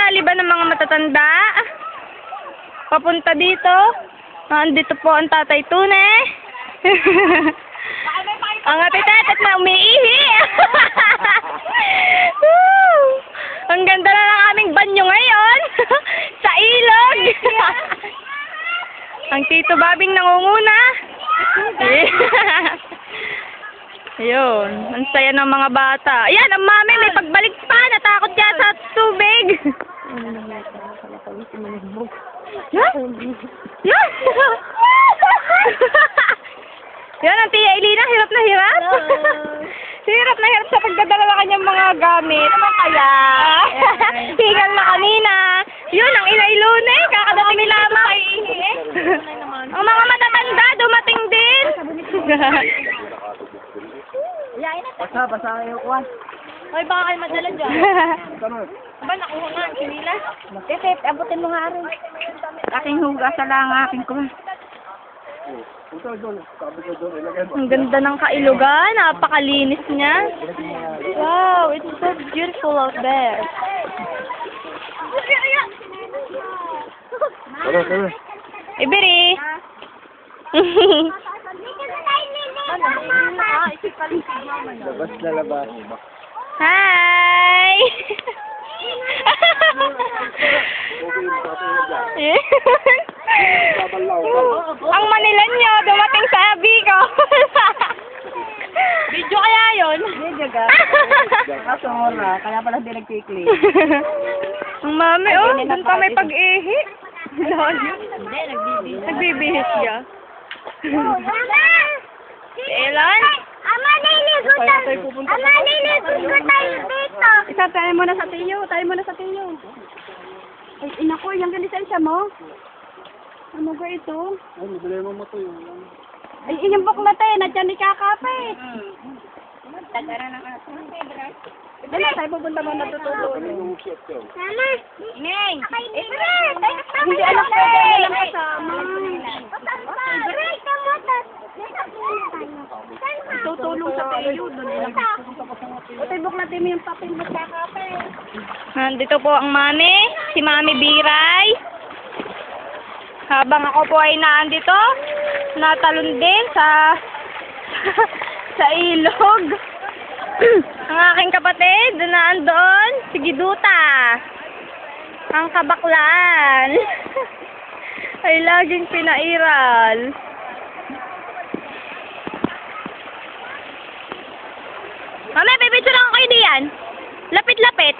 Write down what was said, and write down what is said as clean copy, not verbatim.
Sasali ba ng mga matatanda? Papunta dito? Andito po ang Tatay Tune. Ang atitet na umiihi. Ang ganda na ng aming banyo ngayon. Sa ilog. Ang Tito Babing nangunguna. Ayun, ang saya ng mga bata. Ayan, ang mami may pagbalik pa. Natakot siya sa tubig. Yan! Yan! Yan ang Tia Elina, hirap na hirap. Hirap na hirap sa pagdadala ng kanyang mga gamit. Naman kaya? Hingal na kanina. Yun, ang Ilailune. Kakadating lamang. Ang mga matatanda, dumating din. Basa kayo kuwan. Hoy, baka kayo madala dyan. Aba, nakuha nga ang sinila. Tete, abutin mo nga rin. Aking hugasan lang ang aking kuwan. Ang ganda ng kailugan. Napakalinis niya. Wow, it's so beautiful out there. Iberi. Labas na labas. Hi! Ang Manilenyo dumating sa Bicol. Video kaya yun? Video ka? Kaso na, kaya pala di nagkikli. Ang mami, oh, doon pa may pag-ihi. Hindi, nagbibihis. Nagbibihis siya. Elan? Ama, niligo tayo. Ama, niligo tayo dito. Isa, tayo muna sa tiyo. Tayo muna sa tiyo. Ay, inako, yung lisensya mo. Ano ba ito? Ay, problema mo to yung... Ay, inyong buklat eh. Nadyan ni kakapit. Tagara ng aso. Dali, tayo pupunta mo natutulog. Mama, Ineng! Hindi anak ko, tayo lang kasama. break ka mo to. Tutulong sa tiyo. Doon o, tayo buklatin mo yung papel mo kakapit. Nandito po ang mami, si Mami Biray. Habang ako po ay naandito, natalon din sa sa ilog. Ang aking kapatid, naandoon, si Giduta. Ang kabaklaan. Ay laging pinairal. Mami, pipicture lang ako kayo diyan. Lapit-lapit.